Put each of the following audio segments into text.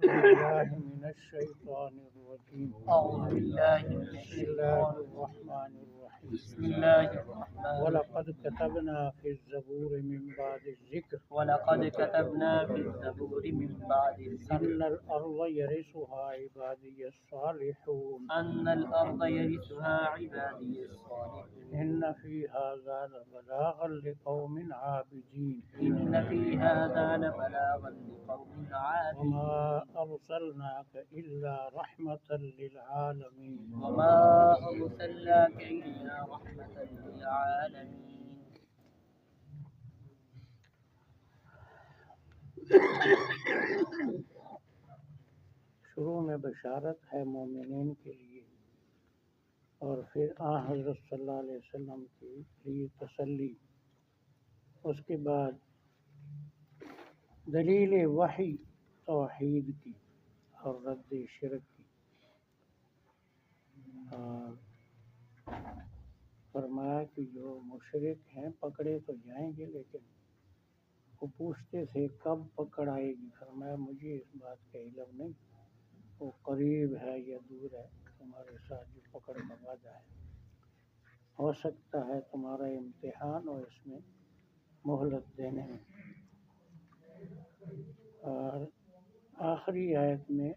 بالله من الشيطان الرجيم أعوذ بالله من بسم الله الشيطان الرحمن الرحيم بسم الله الرحمن ولقد كتبنا في الزبور من بعد الذكر ولقد كتبنا في الزبور من بعد الذكر أن الأرض يرثها عبادي الصالحون أن الأرض يرثها عبادي الصالحون إن في هذا لبلاغا لقوم عابدين إن في هذا لبلاغا لقوم عابدين وما أرسلناك إلا رحمة للعالمين وما أرسلناك إلا رحمة للعالمين. شروع میں بشارت ہے مومنین کے لیے اور پھر حضرت صلی اللہ علیہ وسلم کے لیے تسلی. اس کے بعد دلیل وحی توحید کی اور رد شرک کی. فرمایا کہ جو مشرک ہیں پکڑے تو جائیں گے لیکن وہ پوچھتے تھے کب پکڑ آئے گی. فرمایا مجھے اس بات کا علم نہیں، وہ قریب ہے یا دور ہے. تمہارے ساتھ جو پکڑ کا وعدہ ہے ہو سکتا ہے تمہارا امتحان اور اس میں مہلت دینے میں. اور آخری آیت میں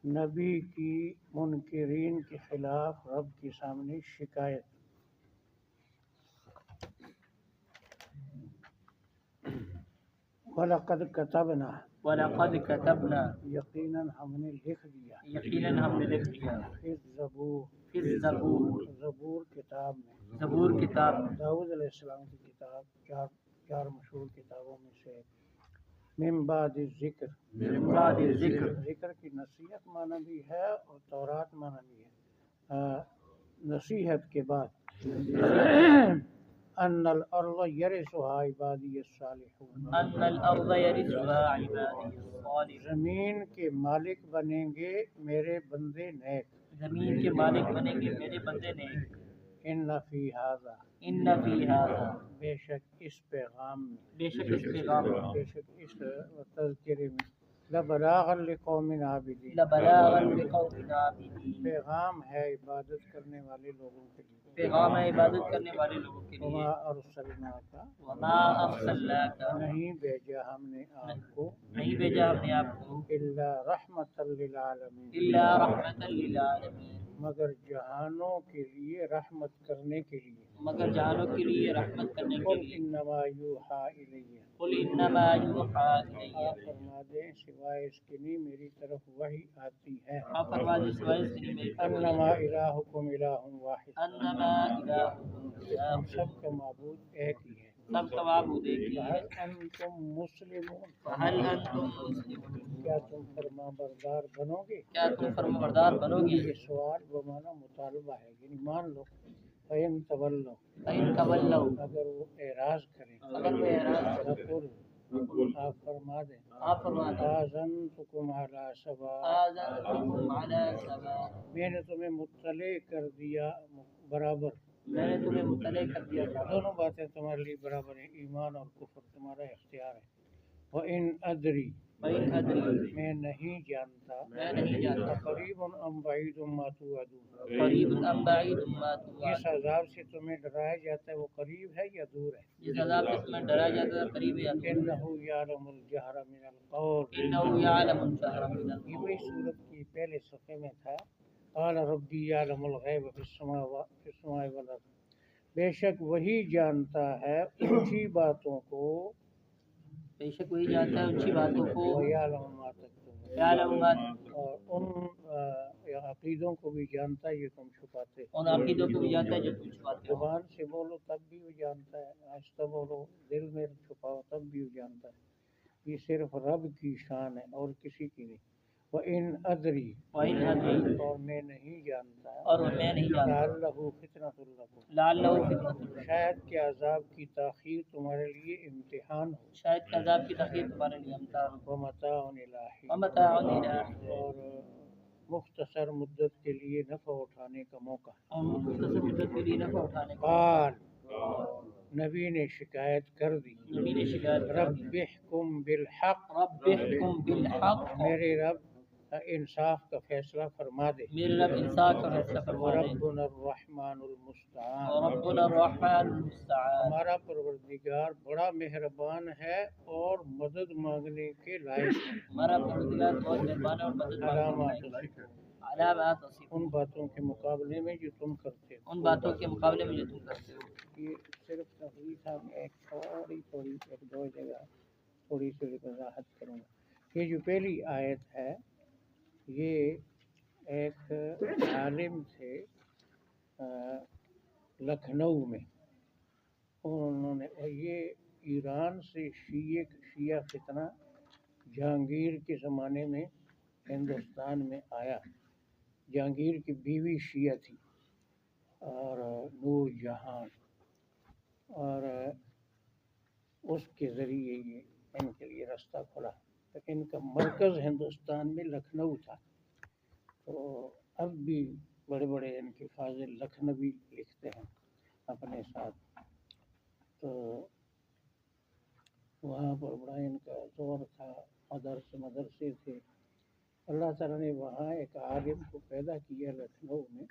نبی کی منکرین کے خلاف رب کے سامنے شکایت. وَلَقَدْ كَتَبْنَا وَلَقَدْ كَتَبْنَا یقیناً ہم نے لکھ دیا یقیناً ہم نے لکھ دیا فی الزبور فی الزبور زبور کتاب میں زبور کتاب داؤد علیہ السلام کی کتاب چار مشہور کتابوں میں سے من بعد ذکر من بعد ذکر ذکر کی نصیحت معنی بھی ہے اور تورات معنی بھی ہے. نصیحت کے بعد ان الارض یرثها عبادی الصالحون، ان الارض یرثها عبادی الصالحون، زمین کے مالک بنیں گے میرے بندے نیک. زمین کے مالک بنیں گے میرے بندے نیک. ان فی ھذا ان فی ھذا بے شک اس پیغام میں بے شک اس پیغام میں بے شک اس تذکرے میں لبلاغا لقوم عابدین لبلاغا لقوم عابدین، پیغام ہے عبادت کرنے والے لوگوں کے لیے. پیغام ہے عبادت کرنے والے لوگوں کے لیے. وما ارسلناک وما ارسلناک نہیں بھیجا ہم نے آپ کو نہیں بھیجا ہم نے آپ کو الا رحمۃ للعالمین الا رحمۃ للعالمین، مگر جہانوں کے لیے رحمت کرنے کے لیے. مگر جہانوں کے لیے رحمت کرنے کے قل لیے. انما یوحیٰ الیہ قل انما یوحیٰ الیہ، آپ فرما دیں سوائے اس کے نہیں میری طرف وحی آتی ہے. آپ فرما دیں سوائے اس کی میری طرف انما الہکم الہ واحد، انما الہکم الہ، ہم سب کا معبود ایک ہی ہے. سب کا معبود ایک ہی ہے. فہل انتم مسلمون، فہل انتم مسلمون، کیا تم فرما بردار بنو گے؟ کیا تم فرمانبردار بنو گے؟ یہ سوال بمانا مطالبہ ہے، یعنی مان لو. فَإِن تَوَلَّوْا فَإِن تَوَلَّوْا، اگر وہ اعراض کریں، اگر وہ اعراض کریں، فَقُلْ آپ فرما دیں آپ فرما دیں آذَنْتُكُمْ عَلَىٰ سَوَاءٍ، آذَنتُکُمْ عَلَىٰ سَوَاءٍ، میں نے تمہیں مطلع کر دیا برابر. میں نے تمہیں مطلع کر دیا تھا. دونوں باتیں تمہارے لیے برابر ہیں، ایمان اور کفر تمہارا اختیار ہے. وَإِنْ أَدْرِي فَإِنْ أَدْرِي، میں نہیں جانتا میں نہیں جانتا، قریب ام بعید ما توعدون، قریب ام بعید ما جس توعدون، عذاب سے تمہیں ڈرایا جاتا ہے وہ قریب ہے یا دور ہے. جس عذاب سے تمہیں ڈرایا جاتا ہے قریب ہے یا دور ہے. انہ یعلم الجہر من القول، انہ یعلم الجہر من یہ القول، وہی صورت کی پہلے صفحے میں تھا. قال ربی یعلم الغیب فی السماء والارض، بے شک وہی جانتا ہے اونچی باتوں کو، بے شک وہی جانتا ہے اونچی باتوں کو، وَيَعْلَمُ مَا تَكْتُمُونَ، یعلم ما، اور ان عقیدوں کو بھی جانتا ہے یہ تم چھپاتے ہو. ان عقیدوں کو بھی جانتا ہے جو تم چھپاتے ہو. زبان سے بولو تب بھی وہ جانتا ہے، آہستہ بولو دل میں چھپاؤ تب بھی وہ جانتا ہے. یہ صرف رب کی شان ہے اور کسی کی نہیں. وَإِنْ أَدْرِي، وَإِنْ أَدْرِي، اور میں نہیں جانتا، اور میں نہیں جانتا، لَعَلَّهُ فِتْنَةٌ لَكُمْ، لعلہ فتنۃ، شاید کہ عذاب کی تاخیر تمہارے لیے امتحان ہو. شاید کہ عذاب کی تخیر تمہارے لیے امتحان ہو. وَمَتَاعٌ إِلَىٰ حِينٍ، ومتاع إِلَىٰ حِینٍ، اور مختصر مدت کے لیے نفع اٹھانے کا موقع. اور مختصر مدت کے لیے نفع اٹھانے کا. قال، نبی نے شکایت کر دی نبی نے شکایت کر رب دی احکم بالحق رب احکم بالحق میرے رب انصاف کا فیصلہ فرما دے میرے رب انصاف کا فیصلہ فرما دے ربنا الرحمن المستعان ربنا الرحمن المستعان ہمارا پروردگار بڑا مہربان ہے اور مدد مانگنے کے لائق ہے ہمارا پروردگار بہت مہربان ہے اور مدد علامات مانگنے کے علامات ان باتوں کے مقابلے میں جو تم کرتے ہو ان باتوں کے مقابلے میں جو تم کرتے ہو یہ صرف تفریح تھا میں ایک تھوڑی ایک دو جگہ تھوڑی سی وضاحت کروں گا یہ جو پہلی آیت ہے یہ ایک عالم تھے لکھنؤ میں انہوں نے یہ ایران سے شیعہ فتنہ جہانگیر کے زمانے میں ہندوستان میں آیا جہانگیر کی بیوی شیعہ تھی اور نور جہان اور اس کے ذریعے یہ ان کے لیے راستہ کھلا تو ان کا مرکز ہندوستان میں لکھنؤ تھا تو اب بھی بڑے بڑے ان کے فاضل لکھنوی لکھتے ہیں اپنے ساتھ تو وہاں پر بڑا ان کا زور تھا مدرسے تھے اللہ تعالیٰ نے وہاں ایک عالم کو پیدا کیا لکھنؤ میں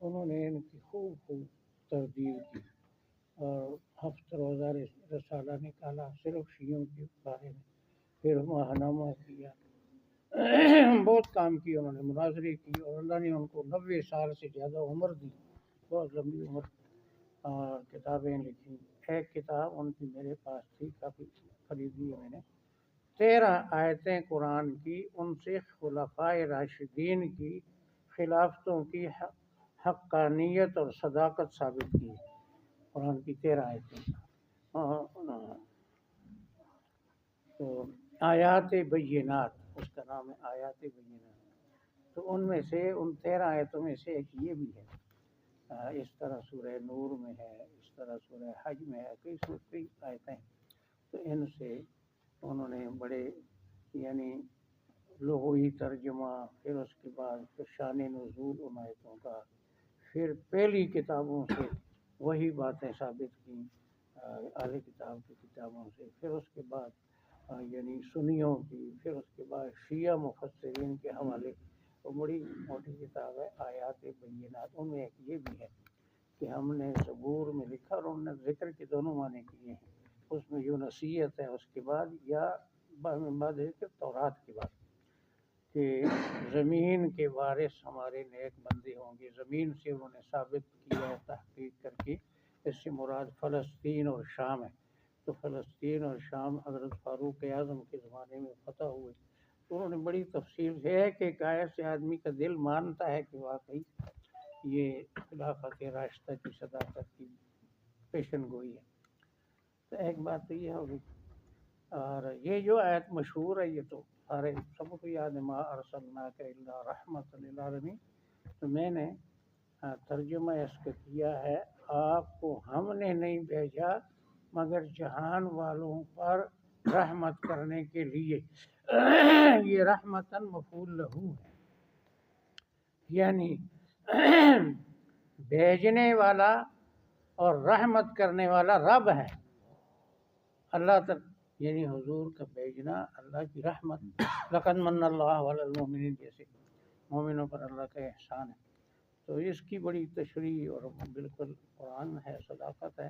انہوں نے ان کی خوب تردید کی اور ہفتہ روزہ رسالہ نکالا صرف شیعوں کے بارے میں پھر ماہنامہ کیا بہت کام کیا انہوں نے مناظرے کی اور اللہ نے ان کو 90 سال سے زیادہ عمر دی بہت لمبی عمر اور کتابیں لکھی ایک کتاب ان کی میرے پاس تھی کافی خریدی ہے میں نے 13 آیتیں قرآن کی ان سے خلفائے راشدین کی خلافتوں کی حقانیت اور صداقت ثابت کی قرآن کی 13 آیتیں تو آیات بینات اس کا نام ہے آیات بینات تو ان میں سے ان 13 آیتوں میں سے ایک یہ بھی ہے اس طرح سورہ نور میں ہے اس طرح سورہ حج میں ہے کئی آیتیں تو ان سے انہوں نے بڑے یعنی لغوی ترجمہ پھر اس کے بعد پھر شان نزول ان آیتوں کا پھر پہلی کتابوں سے وہی باتیں ثابت کیں اہل کتاب کی کتابوں سے پھر اس کے بعد یعنی سنیوں کی پھر اس کے بعد شیعہ مفسرین کے حوالے وہ بڑی موٹی کتاب ہے آیات بینات ان میں ایک یہ بھی ہے کہ ہم نے زبور میں لکھا اور انہوں نے ذکر کے دونوں معنی کیے ہیں اس میں جو نصیحت ہے اس کے بعد یا بعد ذکر تورات کے بعد کہ زمین کے وارث ہمارے نیک بندے ہوں گے زمین سے انہوں نے ثابت کیا ہے تحقیق کر کے اس سے مراد فلسطین اور شام ہے تو فلسطین اور شام حضرت فاروق اعظم کے زمانے میں فتح ہوئے تو انہوں نے بڑی تفصیل سے ہے کہ ایک آیت سے آدمی کا دل مانتا ہے کہ واقعی یہ خلافت راشدہ کی صداقت کی پیشن گوئی ہے تو ایک بات تو یہ ہوگی اور یہ جو آیت مشہور ہے یہ تو سارے سب کو یاد ہے ما ارسلناک الا رحمۃ للعالمین تو میں نے ترجمہ اس کا کیا ہے آپ کو ہم نے نہیں بھیجا مگر جہان والوں پر رحمت کرنے کے لیے یہ رحمتاً مفعول لہو ہے یعنی بھیجنے والا اور رحمت کرنے والا رب ہے اللہ تعالی یعنی حضور کا بھیجنا اللہ کی رحمت لقد من اللہ علی المؤمنین جیسے مومنوں پر اللہ کا احسان ہے تو اس کی بڑی تشریح اور بالکل قرآن ہے صداقت ہے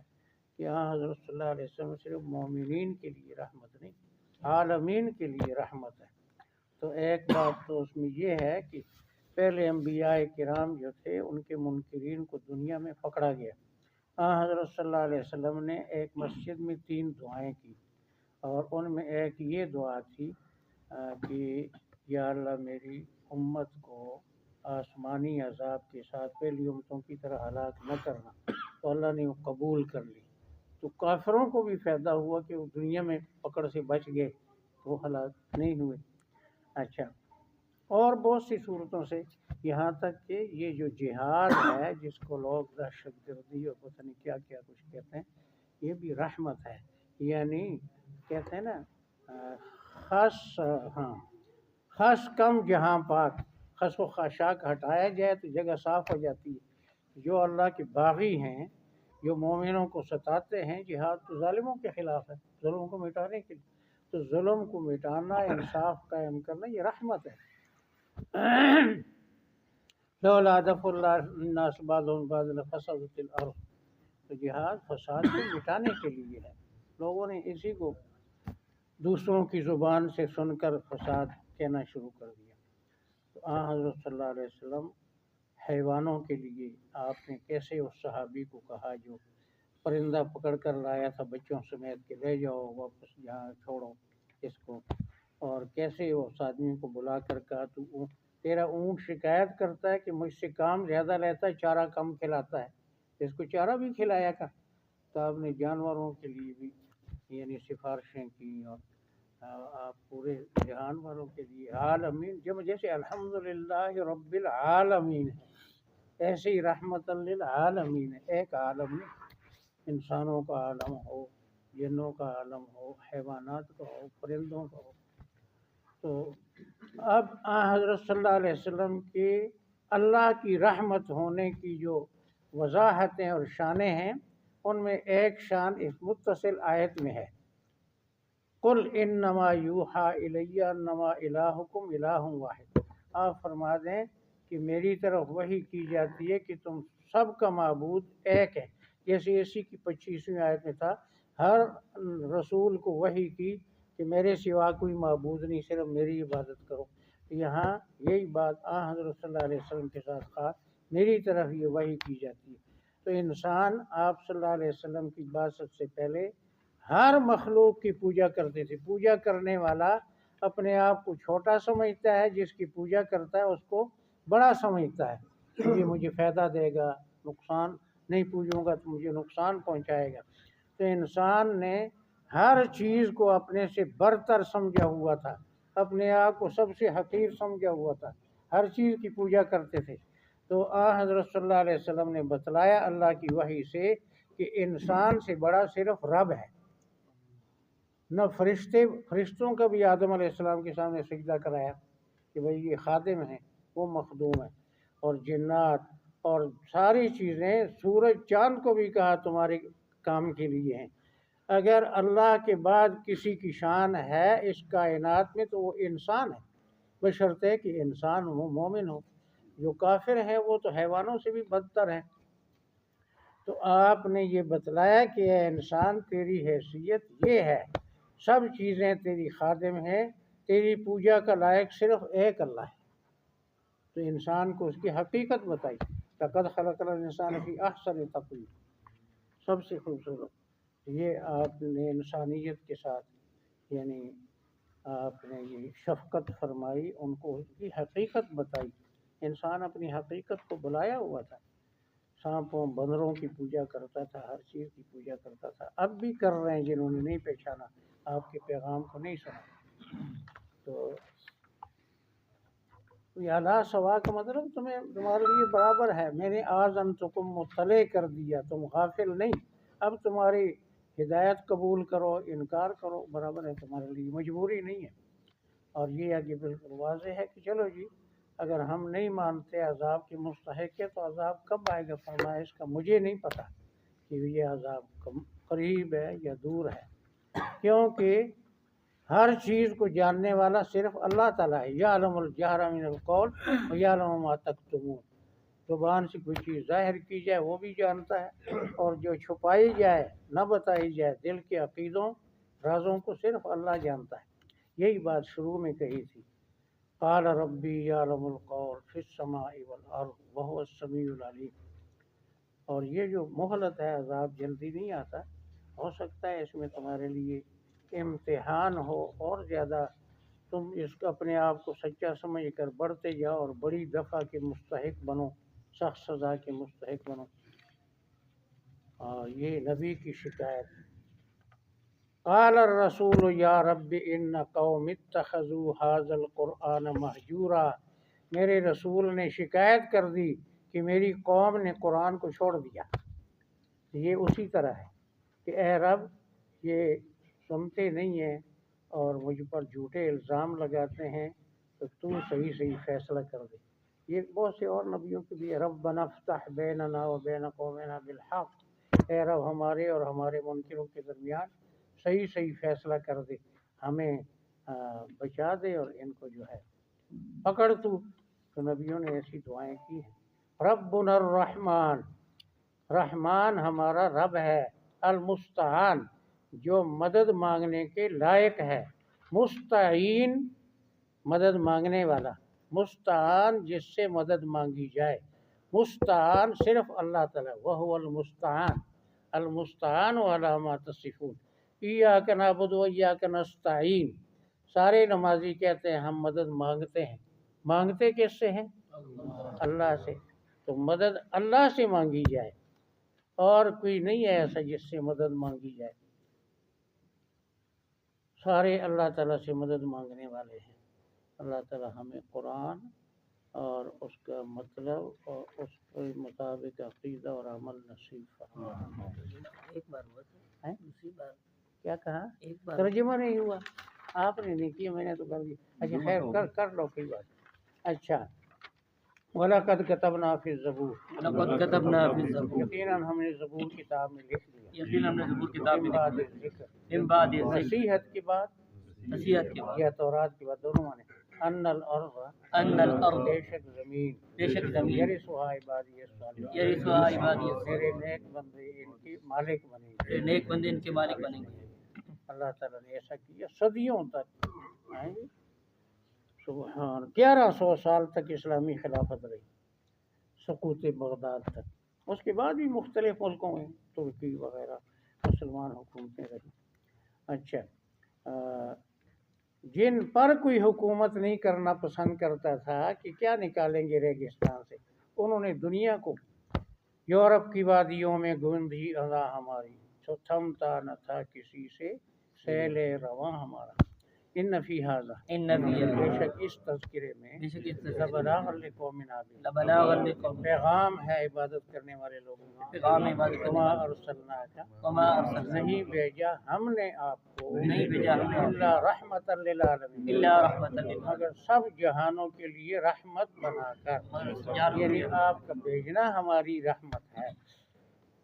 کہ ہاں حضرت صلی اللہ علیہ وسلم صرف مومنین کے لیے رحمت نہیں عالمین کے لیے رحمت ہے تو ایک بات تو اس میں یہ ہے کہ پہلے انبیاء کرام جو تھے ان کے منکرین کو دنیا میں پکڑا گیا حضرت صلی اللہ علیہ وسلم نے ایک مسجد میں 3 دعائیں کی اور ان میں ایک یہ دعا تھی کہ یا اللہ میری امت کو آسمانی عذاب کے ساتھ پہلی امتوں کی طرح ہلاک نہ کرنا تو اللہ نے وہ قبول کر لی تو کافروں کو بھی فائدہ ہوا کہ وہ دنیا میں پکڑ سے بچ گئے وہ ہلاک نہیں ہوئے اچھا اور بہت سی صورتوں سے یہاں تک کہ یہ جو جہاد ہے جس کو لوگ دہشت گردی اور پتہ نہیں کیا کیا کچھ کہتے ہیں یہ بھی رحمت ہے یعنی کہتے ہیں نا خس کم جہاں پاک خس و خاشاک ہٹایا جائے تو جگہ صاف ہو جاتی ہے جو اللہ کے باغی ہیں جو مومنوں کو ستاتے ہیں، جہاد تو ظالموں کے خلاف ہے، ظلم کو مٹانے کے لیے، تو ظلم کو مٹانا، انصاف قائم کرنا، یہ رحمت ہے۔ لولا دفع اللہ الناس بعضهم بعضا لفسدت الارض، تو جہاد فساد کو مٹانے کے لیے ہے۔ لوگوں نے اسی کو دوسروں کی زبان سے سن کر فساد کہنا شروع کر دیا۔ تو حضرت صلی اللہ علیہ وسلم حیوانوں کے لیے آپ نے کیسے اس صحابی کو کہا جو پرندہ پکڑ کر لایا تھا بچوں سمیت کہ لے جاؤ واپس یہاں چھوڑو اس کو، اور کیسے اس آدمی کو بلا کر کہا تو تیرا اونٹ شکایت کرتا ہے کہ مجھ سے کام زیادہ لیتا ہے، چارہ کم کھلاتا ہے، اس کو چارہ بھی کھلایا کر۔ تو آپ نے جانوروں کے لیے بھی یعنی سفارشیں کی، اور آپ پورے جہان والوں کے لیے عالمین، جب جیسے الحمدللہ رب العالمین ہے، ایسے ہی رحمت للعالمین ہے، ایک عالم نہیں، انسانوں کا عالم ہو، جنوں کا عالم ہو، حیوانات کا ہو، پرندوں کا ہو۔ تو اب حضرت صلی اللہ علیہ وسلم کے اللہ کی رحمت ہونے کی جو وضاحتیں اور شانیں ہیں، ان میں ایک شان اس متصل آیت میں ہے، قل انما یوحی الی انما الہکم الہ واحد۔ آپ فرما دیں کہ میری طرف وحی کی جاتی ہے کہ تم سب کا معبود ایک ہے، جیسے اسی کی 25ویں آیت میں تھا، ہر رسول کو وحی کی کہ میرے سوا کوئی معبود نہیں، صرف میری عبادت کرو۔ یہاں یہی بات حضرت صلی اللہ علیہ وسلم کے ساتھ خاص میری طرف یہ وحی کی جاتی ہے۔ تو انسان آپ صلی اللہ علیہ وسلم کی بعثت سے پہلے ہر مخلوق کی پوجا کرتے تھے۔ پوجا کرنے والا اپنے آپ کو چھوٹا سمجھتا ہے، جس کی پوجا کرتا ہے اس کو بڑا سمجھتا ہے، یہ مجھے فائدہ دے گا، نقصان نہیں پوجوں گا تو مجھے نقصان پہنچائے گا۔ تو انسان نے ہر چیز کو اپنے سے برتر سمجھا ہوا تھا، اپنے آپ کو سب سے حقیر سمجھا ہوا تھا، ہر چیز کی پوجا کرتے تھے۔ تو حضرت صلی اللہ علیہ وسلم نے بتلایا اللہ کی وحی سے کہ انسان سے بڑا صرف رب ہے۔ نہ فرشتوں کا بھی آدم علیہ السلام کے سامنے سجدہ کرایا کہ بھئی یہ خادم ہیں، وہ مخدوم ہیں، اور جنات اور ساری چیزیں، سورج چاند کو بھی کہا تمہارے کام کے لیے ہیں۔ اگر اللہ کے بعد کسی کی شان ہے اس کائنات میں تو وہ انسان ہے، بشرطے کہ انسان ہو، مومن ہو۔ جو کافر ہے وہ تو حیوانوں سے بھی بدتر ہے۔ تو آپ نے یہ بتلایا کہ اے انسان تیری حیثیت یہ ہے، سب چیزیں تیری خادم ہیں، تیری پوجا کا لائق صرف ایک اللہ ہے۔ تو انسان کو اس کی حقیقت بتائی، لقد خلقنا الانسان فی احسن تقویم، سب سے خوبصورت۔ یہ آپ نے انسانیت کے ساتھ یعنی آپ نے یہ شفقت فرمائی، ان کو اس کی حقیقت بتائی۔ انسان اپنی حقیقت کو بلایا ہوا تھا، سانپوں بندروں کی پوجا کرتا تھا، ہر چیز کی پوجا کرتا تھا، اب بھی کر رہے ہیں جنہوں نے نہیں پہچانا، آپ کے پیغام کو نہیں سنا۔ تو اعلیٰ سوا کا مطلب تمہارے لیے برابر ہے، میں نے آذنتکم مطلع کر دیا، تم غافل نہیں، اب تمہاری ہدایت قبول کرو انکار کرو برابر ہے، تمہارے لیے مجبوری نہیں ہے۔ اور یہ آگے بالکل واضح ہے کہ چلو جی اگر ہم نہیں مانتے عذاب کی مستحق ہے تو عذاب کب آئے گا؟ فرمایا اس کا مجھے نہیں پتہ کہ یہ عذاب قریب ہے یا دور ہے، کیونکہ ہر چیز کو جاننے والا صرف اللہ تعالیٰ ہے۔ یعلم الجہر من القول ویعلم ما تکتمون، زبان سے کوئی چیز ظاہر کی جائے وہ بھی جانتا ہے، اور جو چھپائی جائے نہ بتائی جائے دل کے عقیدوں رازوں کو صرف اللہ جانتا ہے۔ یہی بات شروع میں کہی تھی، قال ربی یعلم القول فی السماء والارض وهو السمیع العلیم۔ اور یہ جو مہلت ہے، عذاب جلدی نہیں آتا، ہو سکتا ہے اس میں تمہارے لیے امتحان ہو، اور زیادہ تم اس کو اپنے آپ کو سچا سمجھ کر بڑھتے جاؤ اور بڑی دفعہ کے مستحق بنو، سخت سزا کے مستحق بنو۔ اور یہ نبی کی شکایت، قال الرسول یا رب ان قوم اتخذوا هذا القرآن مہجورا، میرے رسول نے شکایت کر دی کہ میری قوم نے قرآن کو چھوڑ دیا۔ یہ اسی طرح ہے کہ اے رب یہ سنتے نہیں ہیں اور مجھ پر جھوٹے الزام لگاتے ہیں، تو تو صحیح صحیح فیصلہ کر دے۔ یہ بہت سے اور نبیوں کے بھی، ربنا افتح بیننا و بین قومنا بالحق اے رب ہمارے اور ہمارے منکروں کے درمیان صحیح صحیح فیصلہ کر دے، ہمیں بچا دے اور ان کو جو ہے پکڑ تو نبیوں نے ایسی دعائیں کی ہیں۔ ربنا الرحمن، رحمان ہمارا رب ہے، المستعان جو مدد مانگنے کے لائق ہے، مستعین مدد مانگنے والا، مستعان جس سے مدد مانگی جائے، مستعان صرف اللہ تعالیٰ، وہو المستعان، المستعان علی ما تصفون، ایاک نعبد و ایاک نستعین۔ سارے نمازی کہتے ہیں ہم مدد مانگتے ہیں، مانگتے کس سے ہیں؟ اللہ سے، تو مدد اللہ سے مانگی جائے، اور کوئی نہیں ہے ایسا جس سے مدد مانگی جائے، سارے اللہ تعالیٰ سے مدد مانگنے والے ہیں۔ اللہ تعالیٰ ہمیں قرآن اور اس کا مطلب اور اس کے مطابق عقیدہ اور عمل نصیب فرمائے۔ ایک بار ہوا تھا، دوسری بار کیا کہا؟ ایک بار ترجمہ نہیں ہوا، آپ نے نہیں کیا، میں نے تو کر دیا۔ اچھا خیر، کر لو کوئی بات۔ اچھا، وَلَقَدْ كَتَبْنَا فِي الزَّبُورِ، لقد كتبنا في الزبور، یقیناً ہم نے زبور کتاب میں لکھ دیا، یقیناً ہم نے زبور کتاب میں من بعد لکھ دیا، الذکر، من بعد الذکر، نصیحت کے بعد نصیحت کے بعد، یا تورات کے بعد، دونوں معنی، ان الارض، ان الارض، بے شک زمین، بے شک زمین، یرثھا عبادی الصالحون، یرثھا عبادی میرے الصالحون، نیک بندے ان کی مالک بنیں گے۔ میرے نیک بندے ان کے مالک بنیں گے۔ اللہ تعالیٰ نے ایسا کیا صدیوں تک، سبحان، 1100 سال تک اسلامی خلافت رہی، سقوط بغداد تک۔ اس کے بعد بھی مختلف ملکوں میں ترکی وغیرہ مسلمان حکومتیں رہی۔ اچھا، جن پر کوئی حکومت نہیں کرنا پسند کرتا تھا کہ کیا نکالیں گے ریگستان سے، انہوں نے دنیا کو یورپ کی وادیوں میں گونجی اذا ہماری، تو تھمتا نہ تھا کسی سے سیل رواں ہمارا۔ ان فی ھذا، ان فی ھذا، بے شک اس تذکرے میں، بے شک اس لبلاغ لقوم عابدین، لبلاغ لقوم، پیغام ہے عبادت کرنے والے لوگوں کا، پیغام عبادت کرنے وما والے، ارسلناک، وما ارسلنا، نہیں بھیجا ہم نے آپ کو، نہیں بھیجا ہم نے آپ کو، الا رحمت للعالمین، الا رحمۃ للعالمین، مگر سب جہانوں کے لیے رحمت بنا کر، یعنی آپ کا بھیجنا ہماری رحمت ہے۔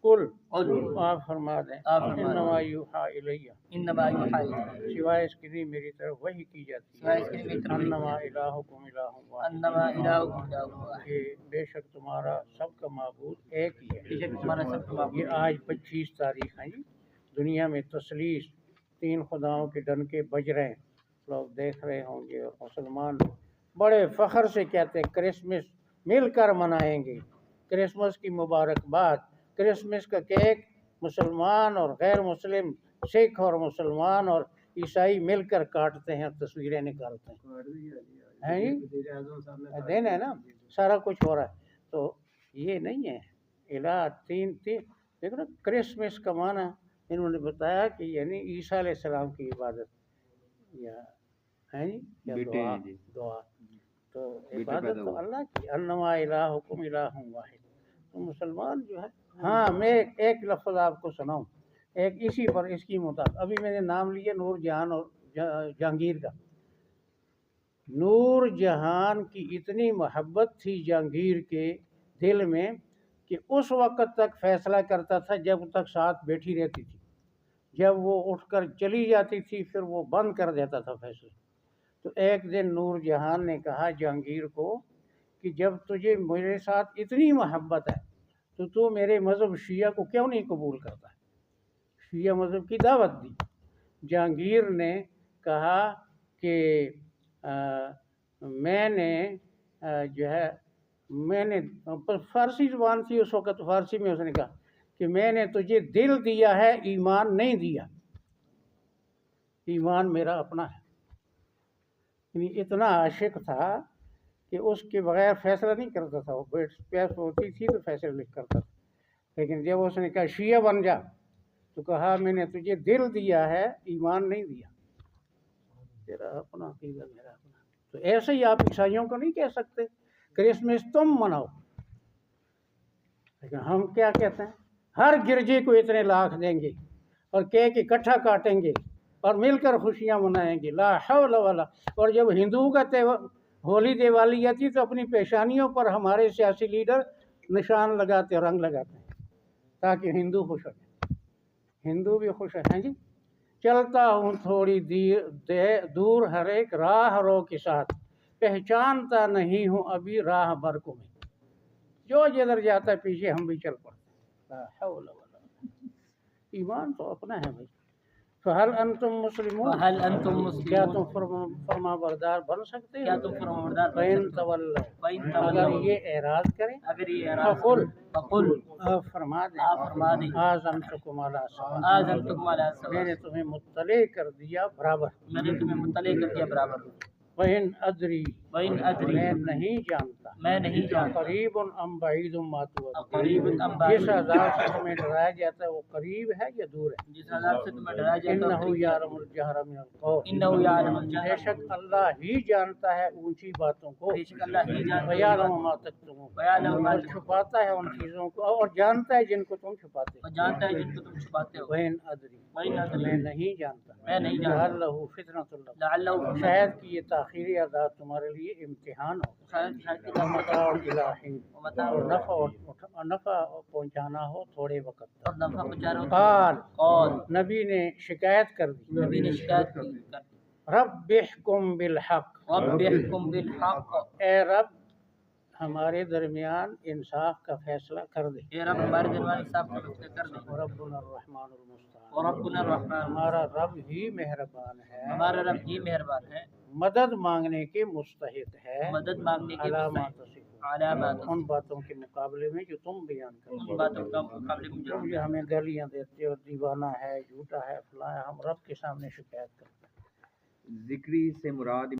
قل، قل، آپ فرما دیں، آپ فرما دیں، انما یوحی الیہ، انما یوحی الی، سوائے اس کے نہیں میری طرف وحی کی جاتی سوائے ہے، اس کے میری طرف انما الہکم الہ واحد، انما الہکم الہ واحد، کہ بے شک تمہارا سب کا معبود ایک ہی بے ہے۔ شک تمہارا سب کا معبود، یہ آج 25 تاریخ ہے جی، دنیا میں تثلیث، 3 خداؤں کے ڈنکے بج رہے ہیں، لوگ دیکھ رہے ہوں گے، اور مسلمان بڑے فخر سے کہتے ہیں کرسمس مل کر منائیں گے، کرسمس کی مبارکباد، کرسمس کا کیک مسلمان اور غیر مسلم، سکھ اور مسلمان اور عیسائی مل کر کاٹتے ہیں، تصویریں نکالتے ہیں جی، دن ہے نا، سارا کچھ ہو رہا ہے۔ تو یہ نہیں ہے الہ تین دیکھو نا، کرسمس کا معنی انہوں نے بتایا کہ یعنی عیسیٰ علیہ السلام کی عبادت، یا ہے جی، یا دعا، تو عبادت تو اللہ کی، انما الہکم الہ واحد، تو مسلمان جو ہے۔ ہاں، میں ایک لفظ آپ کو سناؤں، ایک اسی پر اس کی مطابق، ابھی میں نے نام لیا نور جہان اور جہانگیر کا۔ نور جہان کی اتنی محبت تھی جہانگیر کے دل میں کہ اس وقت تک فیصلہ کرتا تھا جب تک ساتھ بیٹھی رہتی تھی، جب وہ اٹھ کر چلی جاتی تھی پھر وہ بند کر دیتا تھا فیصلہ۔ تو ایک دن نور جہان نے کہا جہانگیر کو کہ جب تجھے میرے ساتھ اتنی محبت ہے تو تو میرے مذہب شیعہ کو کیوں نہیں قبول کرتا ہے؟ شیعہ مذہب کی دعوت دی۔ جہانگیر نے کہا کہ میں نے جو ہے، میں نے فارسی زبان تھی اس وقت، فارسی میں اس نے کہا کہ میں نے تجھے دل دیا ہے، ایمان نہیں دیا، ایمان میرا اپنا ہے۔ یعنی اتنا عاشق تھا کہ اس کے بغیر فیصلہ نہیں کرتا تھا، وہ پیاس ہوتی تھی تو فیصلہ لکھ کرتا تھا، لیکن جب اس نے کہا شیعہ بن جا تو کہا میں نے تجھے دل دیا ہے، ایمان نہیں دیا، تیرا اپنا عقیدہ میرا اپنا۔ تو ایسے ہی آپ عیسائیوں کو نہیں کہہ سکتے کرسمس تم مناؤ، لیکن ہم کیا کہتے ہیں، ہر گرجے کو اتنے لاکھ دیں گے اور کیک اکٹھا کاٹیں گے اور مل کر خوشیاں منائیں گے، لا حول ولا۔ اور جب ہندوؤں کا ہولی دیوالی آتی تو اپنی پیشانیوں پر ہمارے سیاسی لیڈر نشان لگاتے، رنگ لگاتے ہیں، تاکہ ہندو خوش ہو جائے، ہندو بھی خوش ہیں جی۔ چلتا ہوں تھوڑی دور ہر ایک راہ رو کے ساتھ، پہچانتا نہیں ہوں ابھی راہ بر کو میں، جو جدھر جاتا ہے پیچھے ہم بھی چل پڑتے۔ لا حول ولا قوة۔ ایمان تو اپنا ہے بھائی۔ فہل انتم مسلمون، وهل انتم کیا مسلمون، تم فرما بردار بن سکتے کیا ہو؟ تم فرمانبردار بن فَإِن سکتے ہو؟ تولوا، فَإِن اگر تولوا، یہ اعراض کریں، اگر یہ اعراض فقل، فقل، آپ فرما دیں، آپ فرما دیں، آذنتکم علی سواء، آذنتکم علی سواء، میں نے تمہیں مطلع کر دیا برابر۔ میں نے تمہیں مطلع کر دیا برابر۔ وَإِنْ أَدْرِي، وَإِنْ أَدْرِي، میں نہیں جانتا، میں نہیں جانتا، قریب ام بعید ما توعدون، قریب ام بعید، جس عذاب سے تمہیں ڈرایا جاتا ہے وہ قریب ہے یا دور ہے؟ جس عذاب سے تمہیں ڈرایا جاتا ہے، انہ یعلم الجہر من القول، انہ یعلم بے الجہر، شک اللہ ہی جانتا ہے اونچی باتوں کو، بے شک اللہ ہی جانتا ہے، وَيَعْلَمُ مَا تَكْتُمُونَ، وَيَعْلَمُ مَا اور چھپاتا ہے ان چیزوں کو، اور جانتا ہے جن کو تم چھپاتے اور جانتا ہے جن کو تم چھپاتے ہو۔ وَإِنْ أَدْرِي، وَإِنْ أَدْرِي، میں نہیں جانتا، میں نہیں جانتا، لَعَلَّهُ فِتْنَةٌ لَكُمْ، لعلہ شاید کہ یہ تاخیری عذاب تمہارے لیے امتحان ہو، شاید وَمَتَاعٌ إِلَىٰ حِینٍ، ومتاع اور نفع پہنچانا ہو تھوڑے وقت اور تک۔ نفع پہنچانا ہو۔ قال، قال، نبی نے شکایت کر دی، نبی نے شکایت کی، رب احکم بالحق، رب احکم بالحق، اے رب ہمارے درمیان انصاف کا فیصلہ کر دے، اے رب ہمارے درمیان انصاف کا فیصلہ کر دے، ربنا الرحمن المستعان، اور ربنا الرحمن، ہمارا رب ہی مہربان ہے، ہمارا رب ہی مہربان ہے، مدد مانگنے کے مستحق ہے، مدد مانگنے کے علامات علامات، ان باتوں کے مقابلے میں جو تم بیان ان کرو، باتوں کا مقابلے میں تم جو ہمیں گالیاں دیتے ہو، دیوانہ ہے، جھوٹا ہے، فلاں ہے، ہم رب کے سامنے شکایت کرتے ہیں۔ ذکری سے مراد